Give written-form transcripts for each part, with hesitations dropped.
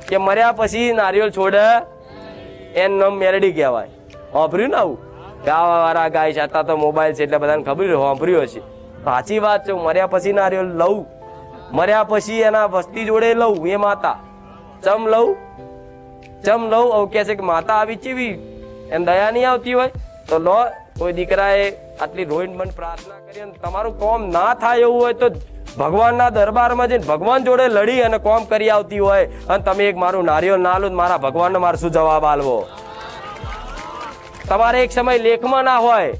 કે મર્યા પછી નારિયેળ છોડે એનું નામ મેલડી કહેવાય. સાંભળ્યું ને આવું? ગાવા વાળા ગાય છે, અત્યારે તો મોબાઈલ છે એટલે બધાને ખબર સાંભળ્યું હશે. સાચી વાત છે. મર્યા પછી નારિયેળ લઉં, મર્યા પછી એના વસ્તી જોડે લઉં. એ માતા ચમ લઉં હવે કે છે કે માતા આવી ચેવી એને દયા નહીં આવતી હોય તો લો. કોઈ દીકરાએ આટલી રોઈન બંધ પ્રાર્થના કરી અને તમારું કોમ ના થાય એવું હોય તો ભગવાનના દરબારમાં જઈને ભગવાન જોડે લડી અને કોમ કરી આવતી હોય અને તમે એક મારું નારિયેળ ના લો, મારા ભગવાનને મારે શું જવાબ આલવો? તમારે એક સમય લેખમાં ના હોય,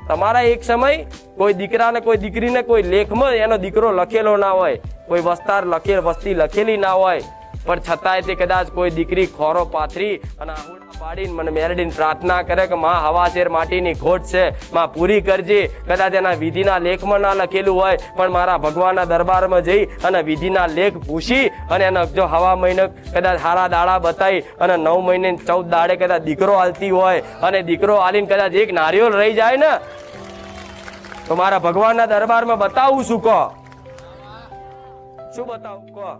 તમારા એક સમય કોઈ દીકરાને કોઈ દીકરીને કોઈ લેખમાં એનો દીકરો લખેલો ના હોય, કોઈ વસ્તી લખેલી ના હોય, પણ છતાંય તે કદાચ કોઈ દીકરી ખોરો પાથરી અને આહુડા પાડીને મને મેલડીને પ્રાર્થના કરે કે માં હવાશેર માટીની ખોટ છે, માં પૂરી કરજે. કદાચ એના વિધિના લેખમાં ના લખેલું હોય પણ મારા ભગવાનના દરબારમાં જઈ અને વિધિના લેખ પૂછી અને એને જો હવા મહિને કદાચ હારા દાડા બતાવી અને 9 મહિને 14 દાડે કદાચ દીકરો હાલતી હોય અને દીકરો હાલીને કદાચ એક નારિયેળ રહી જાય ને તો મારા ભગવાનના દરબારમાં બતાવું શું કહો? શું બતાવું કહો?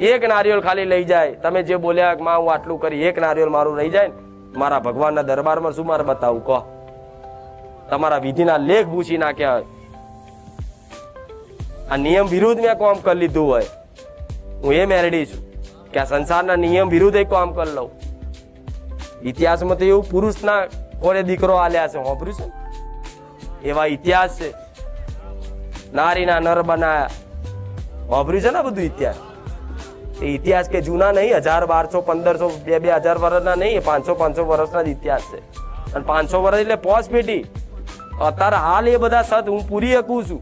એક નારિયેળ ખાલી લઈ જાય, તમે જે બોલ્યા માં હું આટલું કરી, એક નારિયેળ મારું રહી જાય ને મારા ભગવાનના દરબારમાં શું મારે બતાવું કહો? તમારા વિધિના લેખ પૂછી નાખ્યા હોય, આ નિયમ વિરુદ્ધ મેં કામ કરી લીધું હોય, હું એ મેરડી છું કે આ સંસારના નિયમ વિરુદ્ધ કામ કરી લઉં. ઇતિહાસમાં તો એવું પુરુષના કોને દીકરો આલ્યા છે, સાંભળ્યું છે? એવા ઇતિહાસ છે. નારીના નર બનાયા, સાંભળ્યું છે ને બધું ઇતિહાસ? એ ઇતિહાસ કે જૂના નહીં, 1000, 1200, 1500, 2000 વર્ષના નહીં, 500 વર્ષના જ ઇતિહાસ છે. અને 500 વર્ષ એટલે પોસ પેટી. અત્યારે હાલ એ બધા સત હું પૂરી શકું છું,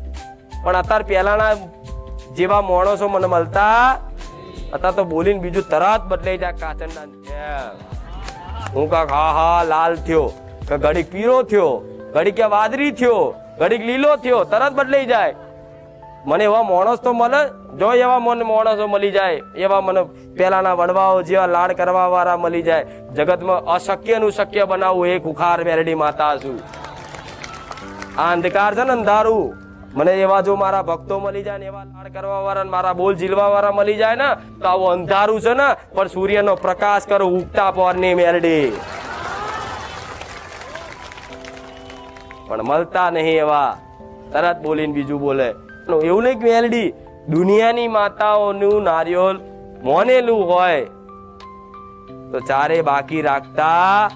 પણ અત્યારે પહેલાના જેવા માણસો મને મળતા, અત્યારે તો બોલીને બીજું તરત બદલાઈ જાય કાચંડા. હું કાક હા લાલ થયો, કે ઘડીક પીળો થયો, ઘડીક વાદળી થયો, ઘડીક લીલો થયો, તરત બદલાઈ જાય. મને એવા માણસ તો મળે, જો એવા મને માણસો મળી જાય, એવા મને પેલાના વડવાઓ જેવા લાડ કરવા વાળા મળી જાય. જગતમાં અશક્યનું શક્ય બનાવવું એ ખુખાર મેરડી માતા છું. આ અંધકાર છે ને અંધારું, મને એવા જો મારા ભક્તો મળી જાય ને એવા લાડ કરવા વાળા મારા બોલ ઝીલવા વાળા મળી જાય ને તો આવું અંધારું છે ને પણ સૂર્યનો પ્રકાશ કરો ઉગતા પોરની મેરડી. પણ મળતા નહીં એવા, તરત બોલીને બીજું બોલે. એવું નહીં કે મેલડી દુનિયાની માતાઓનું નારિયેળ મોનેલું હોય તો ચારે બાકી રાખતા.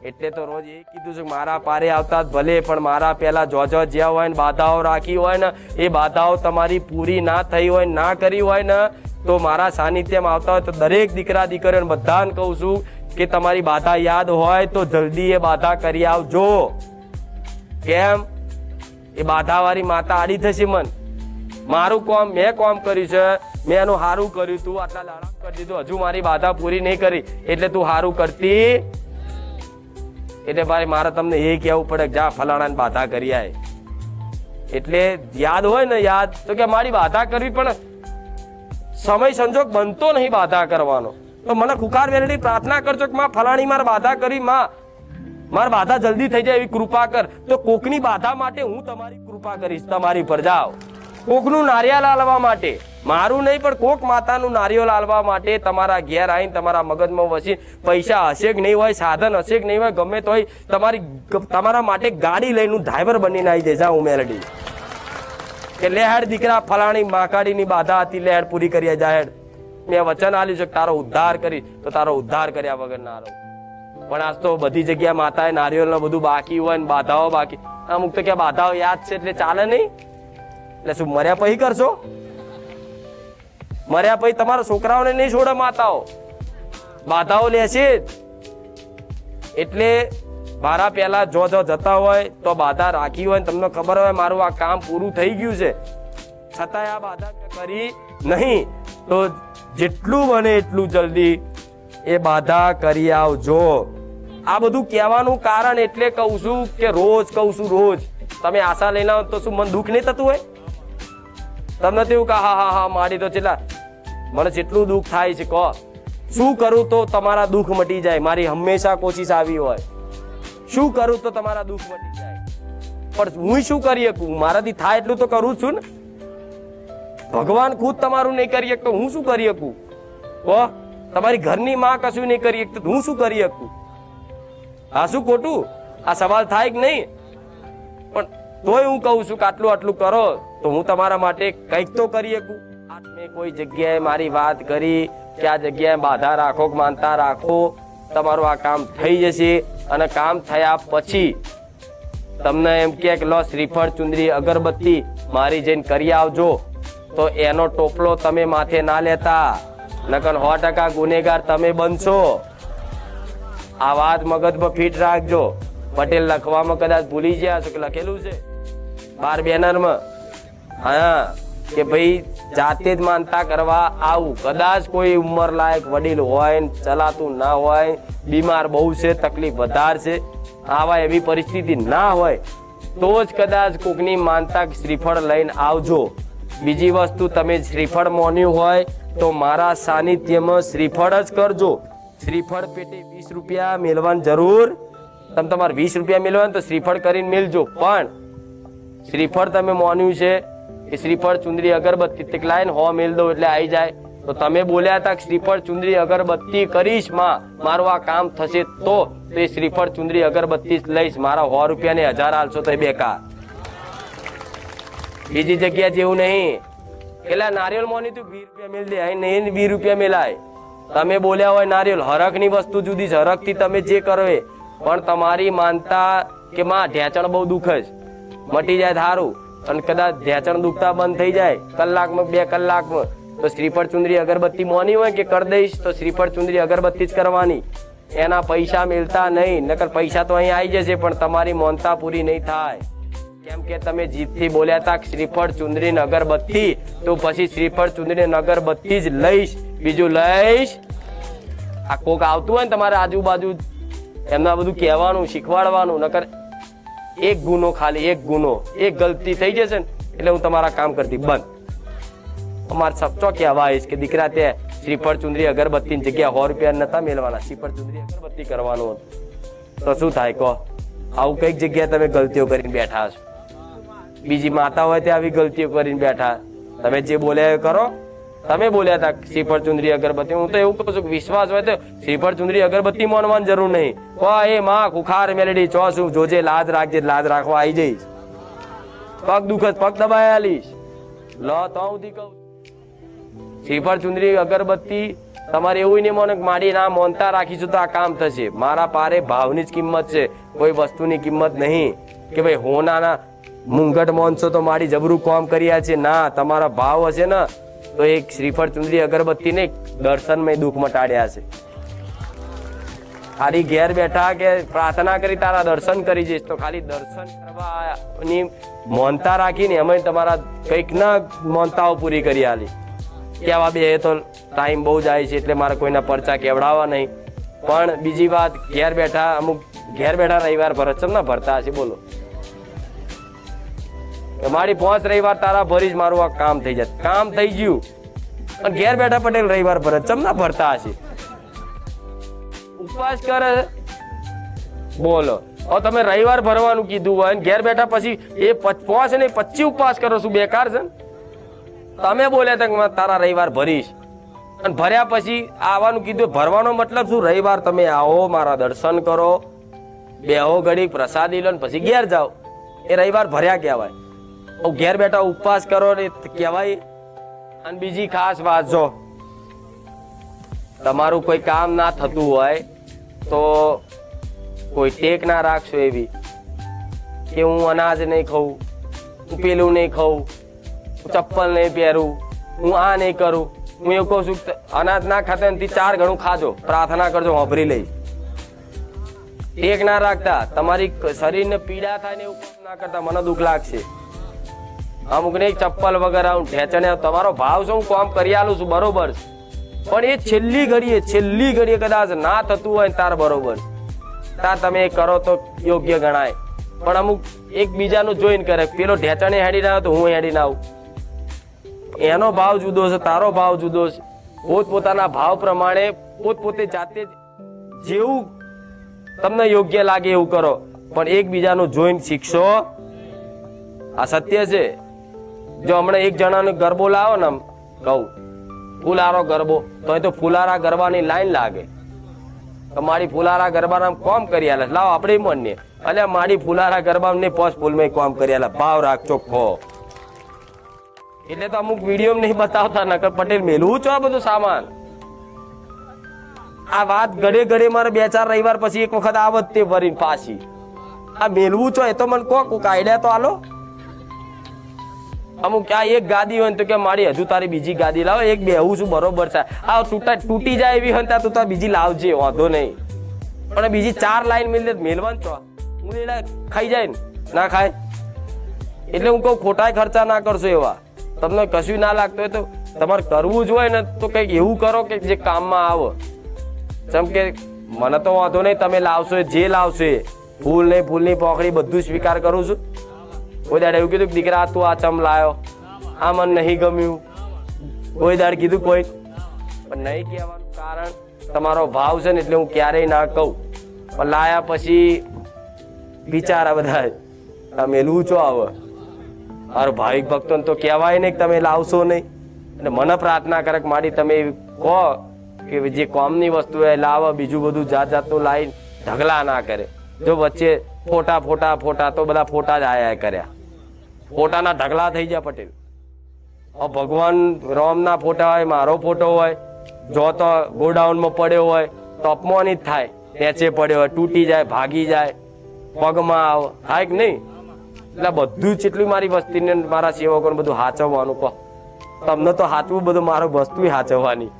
એટલે તો રોજ એ કીધું છે મારા પારે આવતા ભલે પણ મારા પેલા જો જ્યાં હોય ને બાધાઓ રાખી હોય ને એ બાધાઓ તમારી પૂરી ના થઈ હોય, ના કરી હોય ને તો મારા સાનિધ્યમાં આવતા હોય તો દરેક દીકરા દીકરીઓને બધાને કહું છું કે તમારી બાધા યાદ હોય તો જલ્દી એ બાધા કરી આવજો. કેમ? એ બાધાવાળી માતા આડી થશે. મારું કામ મેં કામ કર્યું છે, મેં એનું સારું કર્યું, તું આટલા દાડા કરી દીધું, હજુ મારી બાધા પૂરી નહીં કરી એટલે તું સારું કરતી. એટલે ભાઈ મારે તમને એ કહેવું પડે જા ફલાણાને બાધા કરી આય. એટલે યાદ હોય ને, યાદ તો કે મારી બાધા કરવી પણ સમય સંજોગ બનતો નહીં બાધા કરવાનો. તો મને ખુખાર વેલડી પ્રાર્થના કરજો કે માં ફલાણી મારે બાધા કરી, માં મારી બાધા જલ્દી થઈ જાય એવી કૃપા કર. તો કોકની બાધા માટે હું તમારી કૃપા કરીશ, તમારી પર જાઓ. કોકનું નારિયેળ આલવા માટે, મારું નહીં પણ કોક માતાનું નારિયેળ આલવા માટે તમારા ઘેર આવીને તમારા મગજમાં વસી પૈસા હશે કે નહીં હોય, સાધન હશે કે નહીં હોય, ગમે તો હોય તમારા માટે ગાડી લઈને ડ્રાઈવર બનીને આવી દે જા મેલડી કે લેહેડ દીકરા ફલાણી માકાડીની બાધા હતી, લેહેડ પૂરી કરી જાહેર. મેં વચન આલ્યું છે કે તારો ઉદ્ધાર કરી, તો તારો ઉદ્ધાર કર્યા વગર ના રહું. પણ આજ તો બધી જગ્યાએ માતાએ નારિયેળ બધું બાકી હોય ને બાધાઓ બાકી. અમુક તો ક્યાં બાધાઓ યાદ છે એટલે ચાલે નહીં. એટલે શું મર્યા પછી કરશો? મર્યા પછી તમારા છોકરાઓને નહીં છોડે માતાઓ, બાધાઓ લેશે જ. એટલે મારા પહેલા જો જતા હોય તો બાધા રાખી હોય, તમને ખબર હોય મારું આ કામ પૂરું થઈ ગયું છે, છતાંય આ બાધા કરી નહીં, તો જેટલું બને એટલું જલ્દી એ બાધા કરી આવજો. આ બધું કહેવાનું કારણ એટલે કહું છું કે રોજ કહું છું, રોજ તમે આશા લઈને આવો તો શું મન દુઃખ નહીં થતું હોય? તમને તેવું કે હા મારી તો છેલ્લા મને જેટલું દુઃખ થાય છે કહો, શું કરું તો તમારા દુઃખ મટી જાય? મારી હંમેશા કોશિશ આવી હોય, શું કરું તો તમારા દુઃખ મટી જાય? પણ હું શું કરી શકું? મારાથી થાય એટલું તો કરું છું ને. ભગવાન ખુદ તમારું નહીં કરી શકતો હું શું કરી શકું? કહો, તમારી ઘરની માં કશું નહીં કરી શકતો હું શું કરી શકું? આ શું ખોટું? આ સવાલ થાય કે નહીં? પણ તોય હું કહું છું કે આટલું આટલું કરો તો હું તમારા માટે કંઈક તો કરી શકું. મેં કોઈ જગ્યાએ મારી વાત કરી કે આ જગ્યાએ બાધા રાખો કે માનતા રાખો, તમારું આ કામ થઈ જશે. અને કામ થયા પછી તમને એમ કે લો શ્રીફળ ચુંદડી અગરબત્તી મારી જઈને કરી આવજો, તો એનો ટોપલો તમે માથે ના લેતા, નકર 100% ગુનેગાર તમે બનશો. આ વાત મગજમાં ફિટ રાખજો. પટેલ લખવામાં કદાચ ભૂલી ગયા છો કે લખેલું છે બાર બેનરમાં, હા, કે ભાઈ જાતે જ માનતા કરવા આવું. કદાચ કોઈ ઉંમર લાયક વડીલ હોય, ચલાતું ના હોય, બીમાર બહુ છે, તકલીફ વધારે છે, આવા એવી પરિસ્થિતિ ના હોય તો જ કદાચ કોકની માનતા શ્રીફળ લઈને આવજો. બીજી વસ્તુ, તમે શ્રીફળ મોન્યું હોય તો મારા સાનિધ્યમાં શ્રીફળ જ કરજો. શ્રીફળ પેટે 20 રૂપિયા મેળવાની જરૂર, તમે તમારે 20 રૂપિયા મેળવા તો શ્રીફળ કરીને મેળજો. પણ શ્રીફળ તમે મોન્યું છે એ શ્રીફળ ચુંદડી અગરબત્તી તે લાઈન હો મેળ દો એટલે આવી જાય. તો તમે બોલ્યા હતા કે શ્રીફળ ચુંદડી અગરબત્તી કરીશ માં, મારું આ કામ થશે તો એ શ્રીફળ ચુંદડી અગરબત્તી લઈશ, મારા 100 રૂપિયા ને 1000 આલશો તો બેકાર. બીજી જગ્યા જેવું નહીં. એટલે નારિયેળ મોની તું 20 રૂપિયા મેળ દે, અહીં નહીં 20 રૂપિયા મેલાય. તમે બોલ્યા હોય નારિયેળ, હરખની વસ્તુ જુદી છે, હરખથી તમે જે કરો એ. પણ તમારી માનતા કે માં ઢેચણ બહુ દુખે છે, મટી જાય થારું, અને કદાચ ઢેચણ દુખતા બંધ થઈ જાય કલાકમાં 2 કલાકમાં, તો શ્રીફળ ચુંદડી અગરબત્તી મોની હોય કે કરી દઈશ તો શ્રીફળ ચુંદડી અગરબત્તી જ કરવાની. એના પૈસા મિલતા નહીં, નકર પૈસા તો અહીં આવી જશે પણ તમારી મોનતા પૂરી નહીં થાય. કેમ કે તમે જીતથી બોલ્યા હતા શ્રીફળ ચુંદડી અગરબત્તી, તો પછી શ્રીફળ ચુંદડી અગરબત્તી જ લઈશ, બીજું લઈશ. આ કોક આવતું હોય ને તમારે આજુબાજુ, એમના બધું કહેવાનું શીખવાડવાનું, નકર એક ગુનો, ખાલી એક ગુનો, એક ગલતી થઈ જશે ને એટલે હું તમારા કામ કરતી બંધ. અમારે સપચો કહેવાય કે દીકરા તે શ્રીફળ ચુંદડી અગરબત્તી ની જગ્યા 100 રૂપિયા નતા મેળવાના, શ્રીફળ ચુંદડી અગરબત્તી કરવાનું હતું. તો શું થાય કહો? આવું કઈક જગ્યાએ તમે ગલતીઓ કરીને બેઠા છો. બીજી માતા હોય ત્યાં આવી ગલતીઓ કરીને બેઠા. તમે જે બોલ્યા એ કરો. તમે બોલ્યા હતા શ્રીફળ ચુંદડી અગરબત્તી, હું તો એવું કહું છું કે વિશ્વાસ હોય તો શ્રીફળ ચુંદડી અગરબત્તી માનવાની જરૂર નહીં. એ માં ખુખાર મેલેડી ચો શું જોજે, લાજ રાખજે, લાજ રાખવા આવી જઈશ. પગ દુખત પગ દબાઈ આલીશ. લો તો હું કહું શ્રીફળ ચુંદડી અગરબત્તી તમારે એવું નહીં માનો કે મારી ના મોનતા રાખીશું તો આ કામ થશે. મારા પારે ભાવની જ કિંમત છે, કોઈ વસ્તુની કિંમત નહીં કે ભાઈ હોનાના મુંગટ મોનશો તો મારી જબરું કામ કર્યા છે. ના, તમારા ભાવ હશે ને તો એક શ્રીફળ ચુંદડી અગરબત્તી ને દર્શનમય દુઃખ મટાડ્યા છે. ખાલી ઘેર બેઠા કે પ્રાર્થના કરી તારા દર્શન કરી જઈશ, તો ખાલી દર્શન કરવાની મોનતા રાખીને એમાં તમારા કંઈક ના મોનતાઓ પૂરી કરી આલી. કેવા બે તો ટાઈમ બહુ જાય છે એટલે મારે કોઈના પરચા કેવડાવવા નહીં. પણ બીજી વાત, ઘેર બેઠા અમુક ઘેર બેઠા રવિવાર ભરત ચમ ના ભરતા હશે? બોલો, મારી 5 રવિવાર તારા ભરીશ, મારું આ કામ થઈ જાય. કામ થઈ ગયું અને ઘેર બેઠા પટેલ રવિવાર ભરત ચમ ના ભરતા હશે? ઉપવાસ કરે. બોલો, હવે તમે રવિવાર ભરવાનું કીધું હોય ઘેર બેઠા પછી એ 5 ને 25 ઉપવાસ કરો, શું બેકાર છે? તમે બોલ્યા હતા કે તારા રવિવાર ભરીશ અને ભર્યા પછી આવવાનું કીધું. ભરવાનો મતલબ શું? રવિવાર તમે આવો, મારા દર્શન કરો, બેહો ઘડી પ્રસાદી લો પછી ઘેર જાઓ, એ રવિવાર ભર્યા કહેવાય. ઘેર બેઠા ઉપવાસ કરો ને કહેવાય. અને બીજી ખાસ વાત, જો તમારું કોઈ કામ ના થતું હોય તો કોઈ ટેક ના રાખશો એવી કે હું અનાજ નહીં ખાઉં, હું પેલું નહીં ખાઉં, ચપ્પલ નહીં પહેરું, હું આ નહીં કરું. હું એવું કહું છું અનાજ ના ખાતા એનાથી 4 ગણું ખાજો, પ્રાર્થના કરજો, વાપરી લઈશ. ટેક ના રાખતા, તમારી શરીરને પીડા થાય ને એવું ના કરતા, મને દુઃખ લાગશે. અમુક ને ચપ્પલ વગર આવું ઢેચણે, તમારો ભાવ શું, હું કામ કરી આલું છું બરોબર, પણ એ છેલ્લી ઘડીએ કદાચ ના થતું હોય ને તાર બરોબર, તાર તમે કરો તો યોગ્ય ગણાય. પણ અમુક એકબીજાનું જોઈને કરે, પેલો ઢેચણે હેડી ના તો હું હેડી ના આવું. એનો ભાવ જુદો છે, તારો ભાવ જુદો છે. પોતપોતાના ભાવ પ્રમાણે પોતપોતે જાતે જેવું તમને યોગ્ય લાગે એવું કરો, પણ એકબીજાનું જોઈને શીખશો. આ સત્ય છે. જો હમણાં એક જણાનો ગરબો લાવો ને કહું ફુલારો ગરબો તો એ તો ફુલારા ગરબાની લાઈન લાગે મારી ફુલારા ગરબાના કોમ કરી આલે લાવો આપણે મનને અને મારી ફુલારા ગરબા ને પોસ્ટ ફૂલમાં કોમ કરી આલે ભાવ રાખ ચોખ્ખો એટલે તો અમુક વિડીયો નહીં બતાવતા નકર પટેલ મેલવું છો આ બધું સામાન આ વાત ઘડે ઘડે મારે 2-4 રવિવાર પછી એક વખત આવત તે ભરીને પાછી આ મેલવું છો એ તો મને કોક આઈડિયા તો આલો અમુક ક્યાં એક ગાદી હોય તો કે મારી હજુ તારી બીજી ગાદી લાવો એક બેહું છું બરોબર છે આ તૂટી જાય એવી હોય તો તું બીજી લાવજે વાંધો નહીં પણ બીજી 4 લાઈન મેલવાનું છો હું એના ખાઈ જાય ને ના ખાય એટલે હું કહું ખોટા ખર્ચા ના કરશો એવા તમને કશું ના લાગતું હોય તો તમારે કરવું જ હોય ને તો કંઈક એવું કરો કે જે કામમાં આવે જેમ કે મને તો વાંધો નહીં તમે લાવશો જે લાવશો ફૂલ નહીં ફૂલની પોખડી બધું સ્વીકાર કરું છું કોઈ દાડે એવું કીધું દીકરા તું આ ચમ લાયો આ મને નહીં ગમ્યું કોઈ દાડે કીધું કોઈ પણ નહીં કહેવાનું કારણ તમારો ભાવ છે ને એટલે હું ક્યારેય ના કહું પણ લાયા પછી બિચારા બધા મેલું છો આવે મારું ભાવિક ભક્તોને તો કહેવાય નહીં કે તમે લાવશો નહીં અને મને પ્રાર્થના કરે કે મારી તમે કહો કે જે કોમની વસ્તુ એ લાવો બીજું બધું જાત જાતનું લાવીને ઢગલા ના કરે જો વચ્ચે ફોટા તો બધા ફોટા જ આયા કર્યા ફોટાના ઢગલા થઈ જાય પટેલ ભગવાન રામના ફોટા હોય મારો ફોટો હોય જો તો ગોડાઉનમાં પડ્યો હોય તો અપમાનિત થાય નેચે પડ્યો હોય તૂટી જાય ભાગી જાય પગમાં આવે થાય કે નહીં એટલે બધું જેટલું મારી વસ્તીને મારા સેવકોને બધું હાચવવાનું કહો તમને તો હાચવું બધું મારો વસ્તુ હાચવવાની